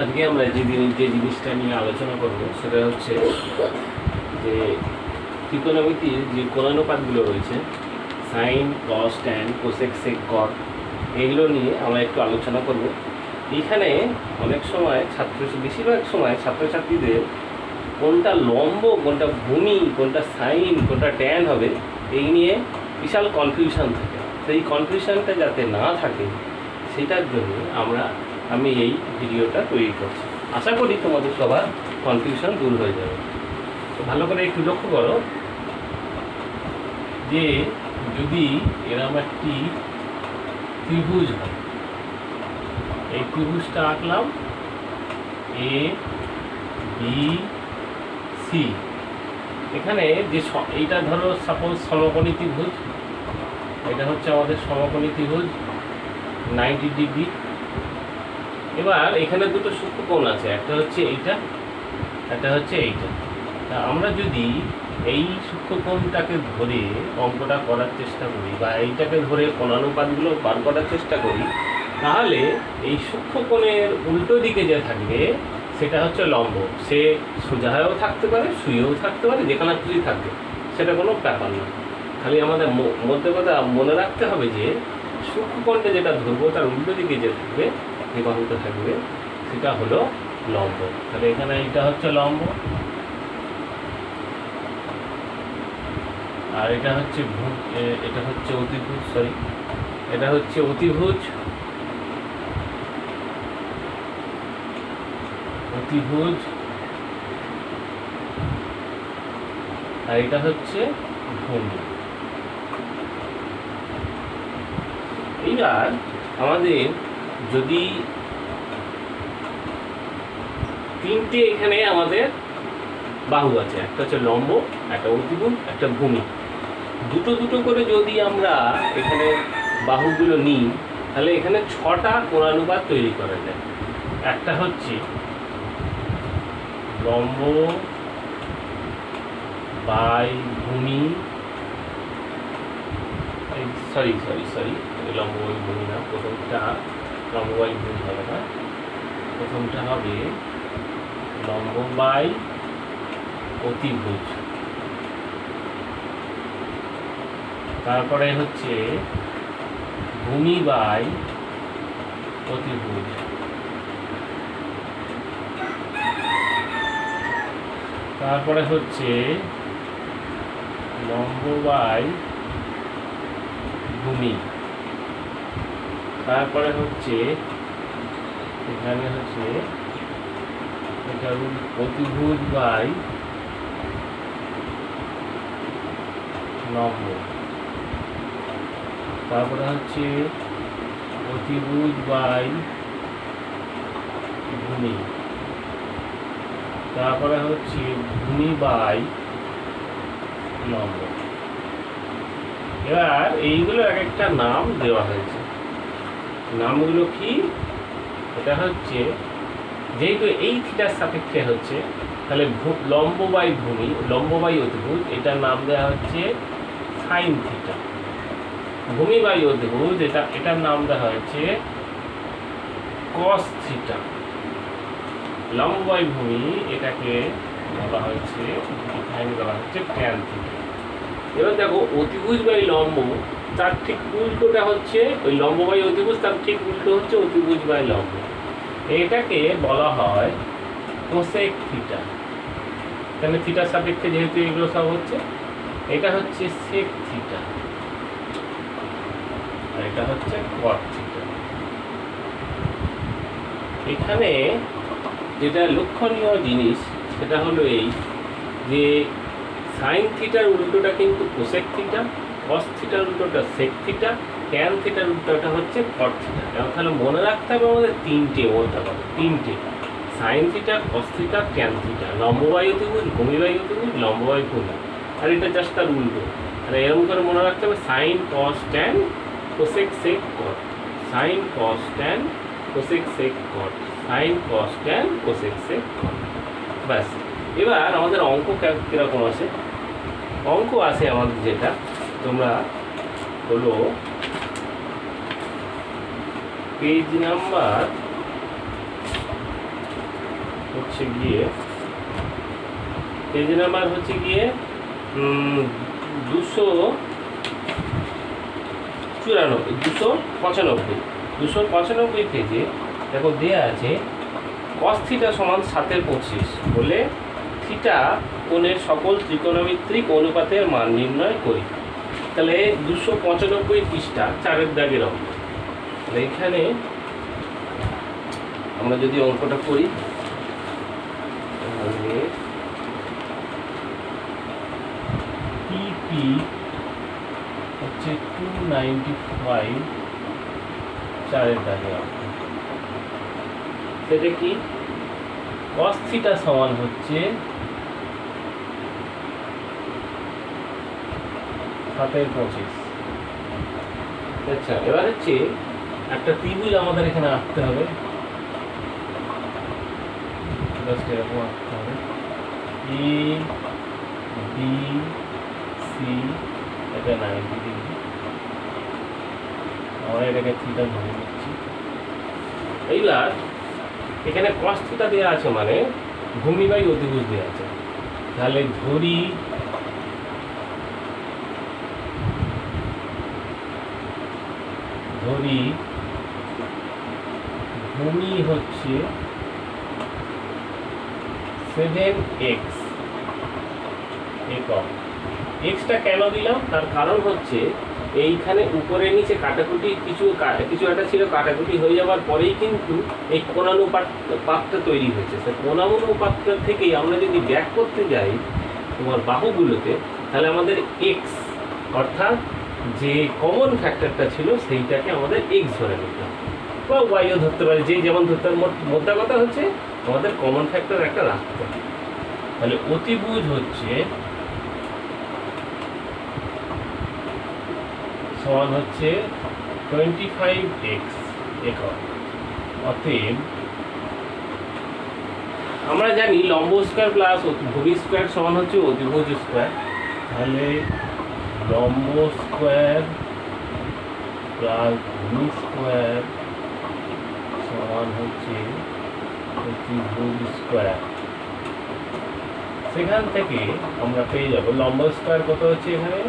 আজকে আমরা যে জিনিসটা নিয়ে আলোচনা করব সেটা হচ্ছে যে ত্রিকোণমিতির যে কোণানুপাতগুলো রয়েছে sign, cos, tan, cosec, sec, কট, এগুলো নিয়ে আমরা একটু আলোচনা করব। এখানে অনেক সময় বেশিরভাগ সময় ছাত্রছাত্রীদের কোনটা লম্ব, কোনটা ভূমি, কোনটা সাইন, কোনটা ট্যান হবে এই নিয়ে বিশাল কনফিউশন থাকে। তো এই কনফিউশনটা যাতে না থাকে সেটার জন্য আমি এই ভিডিওটা তৈরি করছি। আশা করি তোমাদের সবার কনফিউশন দূর হয়ে যাবে। তো ভালো করে একটু লক্ষ্য করো যে যদি এরকম একটি ত্রিভুজ হয়, এই ত্রিভুজটা আঁকলাম এ বি সি। এখানে যে এইটা ধরো সাপোজ সমকোণী ত্রিভুজ, এটা হচ্ছে আমাদের সমকোণী ত্রিভুজ 90 ডিগ্রি। এবার এখানে দুটো সূক্ষ্মকোণ আছে, একটা হচ্ছে এইটা, একটা হচ্ছে এইটা। তা আমরা যদি এই সূক্ষ্মকোণটাকে ধরে অঙ্কটা করার চেষ্টা করি বা এইটাকে ধরে কোণানুপাতগুলো বার করার চেষ্টা করি, তাহলে এই সূক্ষ্মকোণের উল্টো দিকে যে থাকবে সেটা হচ্ছে লম্ব। সে সোজাও থাকতে পারে, শুয়েও থাকতে পারে, যেখানে খুশি থাকবে, সেটা কোনো ব্যাপার না। খালি আমাদের মধ্যে কথা মনে রাখতে হবে যে সূক্ষ্মকোণটা যেটা ধরবো তার উল্টো দিকে যে থাকবে, যে বাহুটা থাকবে, সেটা হলো লম্ব। তাহলে এখানে এটা হচ্ছে লম্ব, আর এটা হচ্ছে অতিভুজ, এটা হচ্ছে অতিভুজ, আর এটা হচ্ছে ভূমি। এইবার আমাদের যদি তিনটে এখানে আমাদের বাহু আছে, একটা হচ্ছে লম্ব, একটা অতিভুজ, একটা ভূমি। দুটো করে যদি আমরা এখানে বাহুগুলো নিই তাহলে এখানে 6টা কোণানুপাত তৈরি করা যায়। একটা হচ্ছে লম্ব বাই ভূমি, লম্ব বাই ভূমি না, প্রথমটা লম্ব বাই ভূমি হবে না, প্রথমটা হবে লম্ব বাই অতিভুজ, তারপরে হচ্ছে ভূমি বাই অতিভুজ, তারপরে হচ্ছে লম্ব বাই ভূমি, তারপরে হচ্ছে এখানে হচ্ছে এটা অতিভুজ বাই লম্ব, তারপরে হচ্ছে অতিভুজ বাই ভূমি, তারপরে হচ্ছে ভূমি বাই লম্ব। এবার এইগুলো এক একটা নাম দেওয়া হয়েছে। নামগুলো কি? এটা হচ্ছে যেহেতু এই থিটার সাপেক্ষে হচ্ছে, তাহলে লম্ব বাই ভূমি, লম্ব বাই অতিভুজ, এটার নাম দেওয়া হচ্ছে সাইন থিটা। ভূমি বাই অতিভুজ, এটার নাম দেওয়া হয়েছে কস থিটা। লম্ব বাই ভূমি এটাকে বলা হয়েছে ট্যান থিটা। এবার দেখো অতিভুজ বাই লম্ব, তার ঠিক উল্টোটা হচ্ছে ওই লম্ব বাই অতিভুজ, তার ঠিক উল্টো হচ্ছে অতিভুজ বাই লম্ব। এটাকে বলা হয় কোসেক থিটা। তাহলে থিটার সাপেক্ষে যেহেতু এগুলো সব হচ্ছে, এটা হচ্ছে সেক থিটা, আর এটা হচ্ছে কট থিটা। এখানে যেটা লক্ষণীয় জিনিস সেটা হলো এই যে সাইন থিটার উল্টোটা কিন্তু কোসেক থিটা, কস থিটার উল্টোটা সেক থিটা, ট্যান থিটার উল্টোটা হচ্ছে কট থিটা। তাহলে মনে রাখতে হবে আমাদের তিনটে sine theta, cos theta, tan theta, লম্ব বাই অতিভুজ, ভূমি বাই অতিভুজ, লম্ব বাই ভূমি। আর এটা জাস্ট তার উল্টো। আর এরকম করে মনে রাখতে হবে sign, cos, tan, cosec, sec, কট, sign, cos, tan, cosec, sec, কট, sign, cos, tan, cosec, sec, কট। ব্যাস। এবার আমাদের অঙ্ক কীরকম আছে? অঙ্ক আছে আমাদের যেটা তোমরা হলো পেজ নাম্বার হচ্ছে গিয়ে পেজ নাম্বার হচ্ছে গিয়ে 295 পেজে দেখো দেয়া আছে cos থিটা সমান 7/25 বলে থিটা কোণের সকল ত্রিকোণমিতিক অনুপাতের মান নির্ণয় করি। তাহলে 295 পৃষ্ঠা 4 দাগের অঙ্ক। তাহলে এখানে আমরা যদি অঙ্কটা করি তাহলে পিপি হচ্ছে 295 4 দাগের অঙ্ক। সেটা কি cos থিটা সমান হচ্ছে 7/25। আচ্ছা, এবার হচ্ছে একটা ত্রিভুজ আমাদের এখানে আঁকতে হবে, এরকম আঁকতে হবে এ বি সি, এটা 90 ডিগ্রি, আমরা এটাকে থিটা ধরে নিচ্ছি। এইবার এখানে cos থিটা দেওয়া আছে মানে ভূমি বাই অতিভুজ দেওয়া আছে। তাহলে ধরি ভূমি হচ্ছে 7x একক। এক্সটা কেন দিলাম তার কারণ হচ্ছে এইখানে উপরে নিচে কাটাকুটি কিছু একটা ছিল, কাটাকুটি হয়ে যাওয়ার পরেই কিন্তু এই কোণানুপাতটা তৈরি হয়েছে। সেই কোণানুপাতটা থেকেই আমরা যদি ব্যাক করতে যাই তোমার বাহুগুলোতে, তাহলে আমাদের এক্স অর্থাৎ যে কমন ফ্যাক্টরটা ছিল সেইটাকে আমাদের এক্স ধরে নিতে হবে, বা ওয়াইও ধরতে পারে, যে যেমন ধরতে হবে। মোদ্দা কথা হচ্ছে আমাদের কমন ফ্যাক্টর একটা রাখতে হবে। তাহলে অতিভুজ হচ্ছে সমান হচ্ছে 25x একক। অতএব আমরা জানি লম্ব স্কয়ার প্লাস ভূমি স্কয়ার সমান হচ্ছে অতিভুজ স্কয়ার। তাহলে লম্ব স্কয়ার প্লাস ভূমি স্কয়ার সমান হচ্ছে অতিভুজ স্কয়ার। সেখান থেকে আমরা পেয়ে যাব লম্ব স্কয়ার কত হচ্ছে, এখানে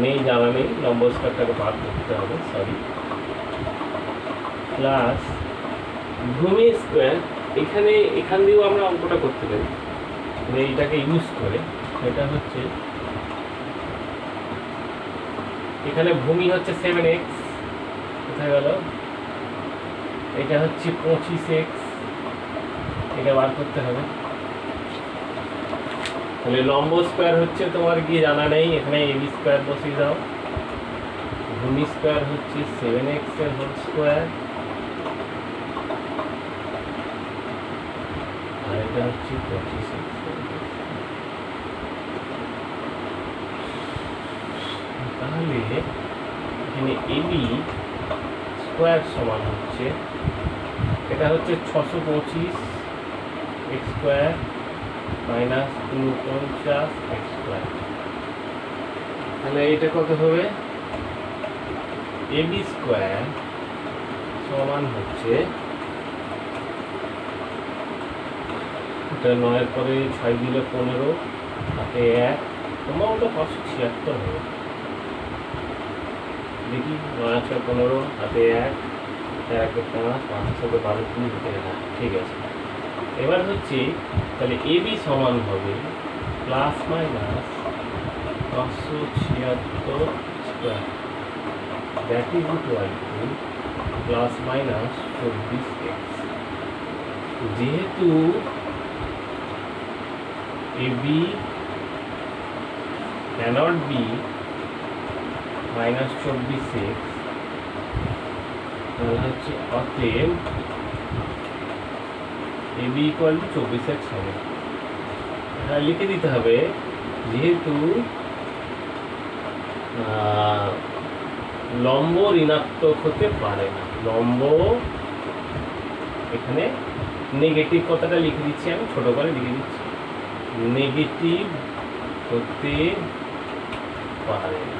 নেই, জানা নেই, লম্ব স্কয়ারটাকে বাদ করতে হবে, সরি, প্লাস ভূমি স্কয়ার। এখান দিয়েও আমরা অঙ্কটা করতে পারি এইটাকে ইউজ করে। সেটা হচ্ছে এখানে ভূমি হচ্ছে 7x, কোথায় গেল, এটা হচ্ছে 25x, এটা বার করতে হবে। তাহলে লম্ব স্কয়ার হচ্ছে তোমার কি জানা নেই, এখানে এবি স্কয়ার বসিয়ে দাও। ভূমি স্কয়ার হচ্ছে 7x এর হোল স্কয়ার, আর এটা হচ্ছে 25x। তাহলে এখানে এবি স্কয়ার সমান হচ্ছে, এটা হচ্ছে 625 x square minus 49 x square. তাহলে এটা কত হবে, এবি স্কয়ার সমান হচ্ছে, এটা 9 পরে 6 দিলে 15, হাতে 1, তোমার ওটা 576 হবে। দেখি 9 6 15, হাতে 1, 1 5, 5 7 12 20 হতে গেল। ঠিক আছে, এবার হচ্ছে তাহলে এবি সমান হবে plus minus 576 square, that is equal to plus minus 24x। যেহেতু AB cannot B minus 24x, তাহলে হচ্ছে অতএব এবি ইকুয়াল টু 24x হবে। লিখে দিতে হবে, যেহেতু লম্ব ঋণাত্মক হতে পারে না, লম্ব এখানে নেগেটিভ কথাটা লিখে দিচ্ছি, আমি ছোট করে লিখে দিচ্ছি, নেগেটিভ হতে পারে না।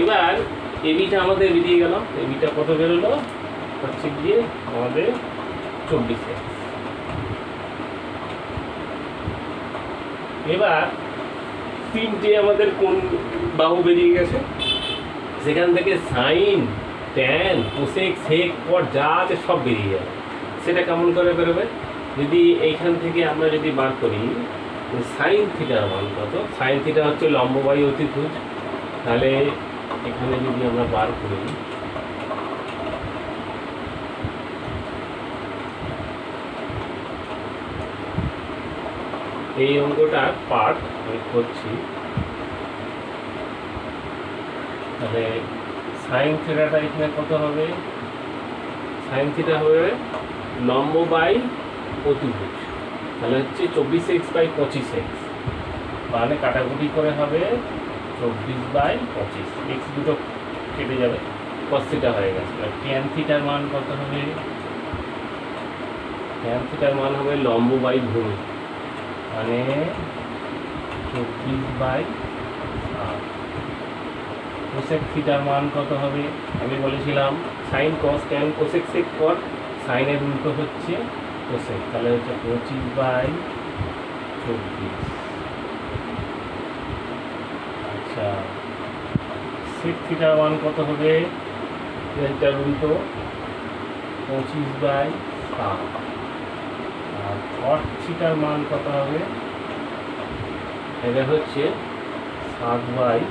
এবার এবিটা আমাদের বেরিয়ে গেল, এবিটা কত বেরোলো, হচ্ছে গিয়ে আমাদের 24x। এবার তিনটে আমাদের কোণ বাহু বেরিয়ে গেছে, সেখান থেকে সাইন, ট্যান, কোসেক, সেক, কট যা আছে সব বেরিয়ে যাবে। সেটা কেমন করে বেরোবে? যদি এইখান থেকে আমরা যদি বার করি সাইন থিটার মান কত, সাইন থিটা হচ্ছে লম্ব বাই অতিভুজ, তাহলে এখানে যদি আমরা বার করি এই অঙ্কটার পার্ট আমি করছি, তাহলে সাইন থিটাটা এখানে কত হবে? সাইন থিটা হবে লম্ব বাই অতিভুজ, তাহলে হচ্ছে 24x বাই 25x, মানে কাটাকুটি করে হবে 24/25, এক্স দুটো কেটে যাবে, cos থিটা হয়ে গেছে। আর ট্যান থিটার মান কত হবে? ট্যান থিটার মান হবে লম্ব বাই ভূমি, মানে 24/8। কোসেক থিটার মান কত হবে? আমি বলেছিলাম sine cos tan cosec sec cot, সাইনের উল্টো হচ্ছে কোসেক, তাহলে হচ্ছে 25/24। আচ্ছা, সেক থিটার মান কত হবে? এটার উল্টো 25/7। আর কট থিটার মান কত হবে? এটা হচ্ছে 7/।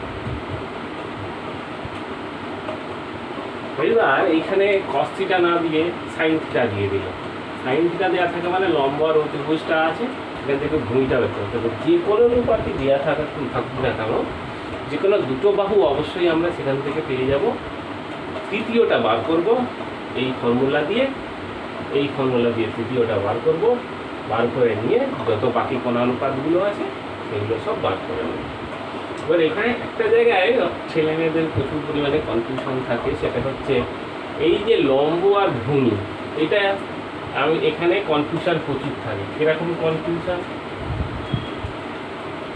এবার এইখানে cos থিটা না দিয়ে সাইন থিটা দিয়ে দিল। সাইন থিটা দেওয়া থাকে মানে লম্ব আর অতিভুজটা আছে, এখান থেকে ভূমিটা বের করতে হবে। যে কোনো অনুপাতে দেওয়া থাকুক না কেন, যে কোনো দুটো বাহু অবশ্যই আমরা সেখান থেকে পেয়ে যাব। তৃতীয়টা বার করব এই ফর্মুলা দিয়ে, এই ফর্মুলা দিয়ে তৃতীয়টা বার করব, বার করে নিয়ে যত বাকি কোণানুপাতগুলো আছে সেগুলো সব বার করে নেব। এবার এখানে একটা জায়গায় ছেলে মেয়েদের প্রচুর পরিমাণে কনফিউশন থাকে, সেটা হচ্ছে এই যে লম্ব আর ভূমি, এটা আমি এখানে কনফিউশন প্রচুর থাকে। কিরকম কনফিউশন?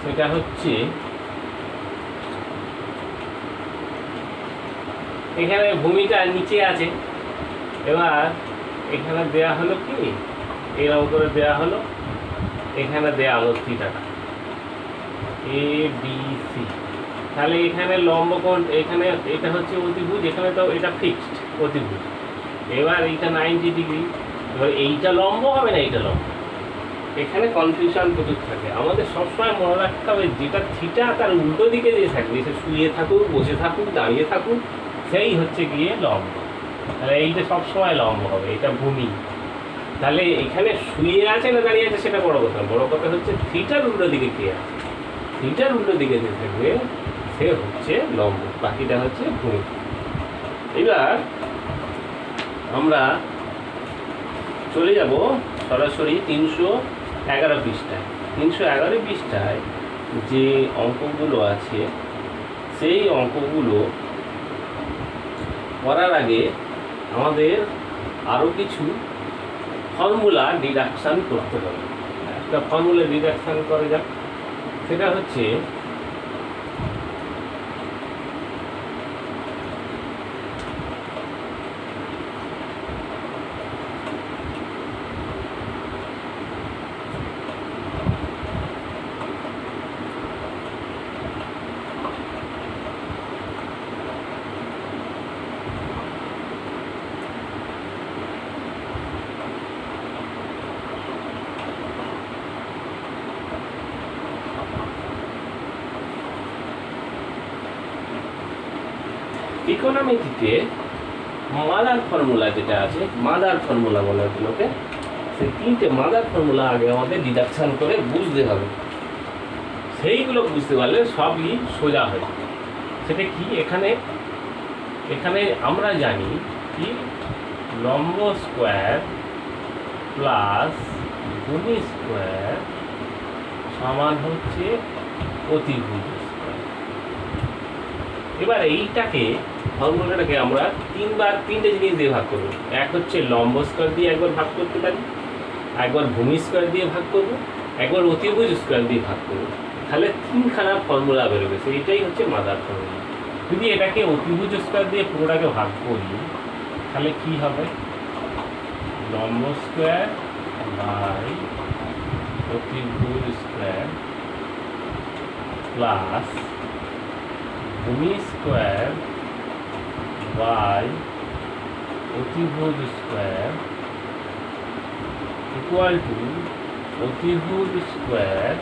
সেটা হচ্ছে এখানে ভূমিটা নিচে আছে, এবার এখানে দেয়া হলো কি, এরকম করে দেয়া হলো, এখানে দেয়া হলো থিটাটা ABC, তাহলে এখানে লম্ব কোণ, এখানে এটা হচ্ছে অতিভুজ, এখানে তো এটা ফিক্সড অতিভুজ, এবার এইটা 90 ডিগ্রি, এবার এইটা লম্ব হবে না এইটা লম্ব। এখানে কনফিউশন প্রচুর থাকে। আমাদের সবসময় মনে রাখতে হবে যেটা থিটা তার উল্টো দিকে যে থাকবে, সে শুয়ে থাকুক, বসে থাকুক, দাঁড়িয়ে থাকুক, সেই হচ্ছে গিয়ে লম্ব। তাহলে এইটা সবসময় লম্ব হবে, এটা ভূমি। তাহলে এখানে শুয়ে আছে না দাঁড়িয়ে আছে সেটা বড় কথা, বড় কথা হচ্ছে থিটার উল্টো দিকে কে আছে, থিটার উল্টো দিকে যে থাকবে সে হচ্ছে লম্ব, বাকিটা হচ্ছে ভূমি। এবার আমরা চলে যাব সরাসরি 311 পৃষ্ঠায়। 311 পৃষ্ঠায় যে অঙ্কগুলো আছে সেই অঙ্কগুলো করার আগে আমাদের আরও কিছু ফর্মুলা ডিডাকশান করতে হবে। একটা ফর্মুলা ডিডাকশান করা যাক, সেটা হচ্ছে ইকোনমিতে মাদার ফর্মুলা যেটা আছে, মাদার ফর্মুলা বলে ওগুলোকে, সেই তিনটে মাদার ফর্মুলা আগে আমাদের ডিডাকশান করে বুঝতে হবে। সেইগুলো বুঝতে পারলে সবই সোজা হয়। সেটা কি? এখানে এখানে আমরা জানি কি লম্ব স্কোয়ার প্লাস ভূমি স্কোয়ার সমান হচ্ছে অতিভুজ স্কোয়ার। এবার এইটাকে ফর্মুলাটাকে আমরা তিনটে জিনিস দিয়ে ভাগ করবো। এক হচ্ছে লম্ব স্কোয়ার দিয়ে একবার ভাগ করতে পারি, একবার ভূমি স্কোয়ার দিয়ে ভাগ করব, একবার অতিভুজ স্কোয়ার দিয়ে ভাগ করব। তাহলে তিনখানা ফর্মুলা বেরোবে, সেইটাই হচ্ছে মাদার ফর্মুলা। যদি এটাকে অতিভুজ স্কোয়ার দিয়ে পুরোটাকে ভাগ করি তাহলে কি হবে? লম্ব স্কোয়ার বাই অতিভুজ স্কোয়ার প্লাস ভূমি স্কোয়ার বাই অতিভুজ স্কোয়ার ইকুয়াল টু অতিভুজ স্কোয়ার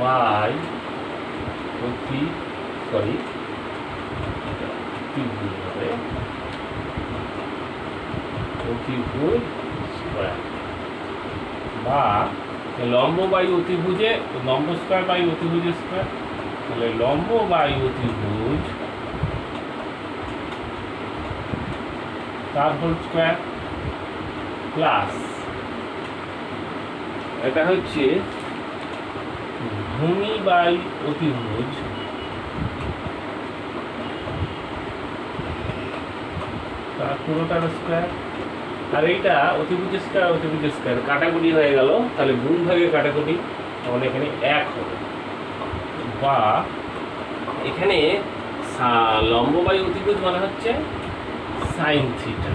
বাই অতিভুজ হবে অতিভুজ স্কোয়ার বা লম্ব বাই অতিভুজে লম্ব স্কোয়ার বাই অতিভুজ স্কোয়ার, তাহলে লম্ব বাই অতিভুজ তার হোল স্কোয়ার প্লাস এটা হচ্ছে ভূমি বাই অতিভুজ তার পুরোটার স্কোয়ার, আর এইটা অতিভুজ স্কোয়ার কাটাকুটি হয়ে গেল, তাহলে গুণ ভাগে কাটাকুটি, তাহলে এখানে 1 হবে বা এখানে লম্ব বাই অতিভুজ মানে হচ্ছে সাইন থিটা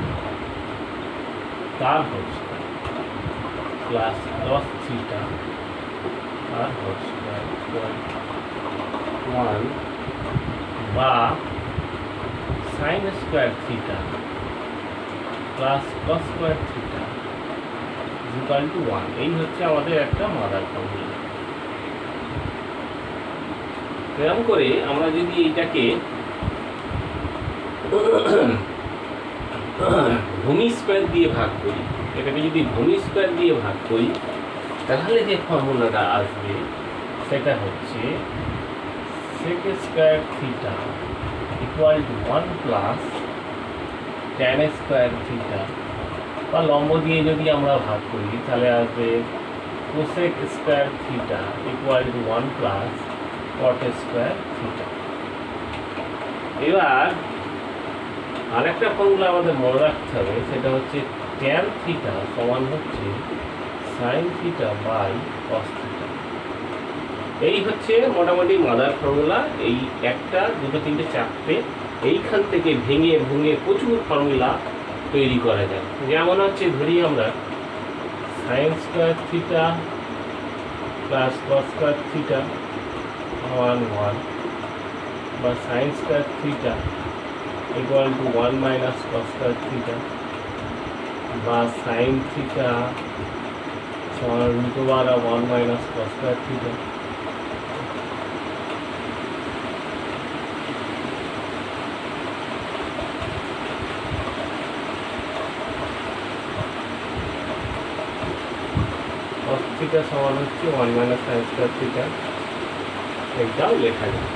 তার whole square plus cos theta তার হোল স্কোয়ার 1 বা sine square theta plus cos square theta equal to 1। এই হচ্ছে আমাদের একটা মাদার ফর্মুলা। এরকম করে আমরা যদি এইটাকে ভূমি স্কোয়ার দিয়ে ভাগ করি, এটাকে যদি ভূমি স্কোয়ার দিয়ে ভাগ করি, তাহলে যে ফর্মুলাটা আসবে সেটা হচ্ছে sec square theta equal to 1 plus tan square theta, বা লম্ব দিয়ে যদি আমরা ভাগ করি তাহলে আসবে cosec square theta equal to 1 plus cot square theta. এবার আরেকটা ফর্মুলা আমাদের মনে রাখতে হবে, সেটা হচ্ছে tan থিটা সমান হচ্ছে sin theta by cos theta. এই হচ্ছে মোটামুটি মাদার ফর্মুলা। এই 1 2 3 4 এইখান থেকে ভেঙে ভুঙে প্রচুর ফর্মুলা তৈরি করা যায়। যেমন হচ্ছে ধরি আমরা sign square theta plus cos square theta 1 1 বা sine square theta equal to 1 minus cos square theta, বা সাইন থিটা সমান √1 minus cos square theta. cos theta সমান হচ্ছে 1 মাইনাস সাইন স্কোয়ার থিটা, এইটাও লেখা যায়।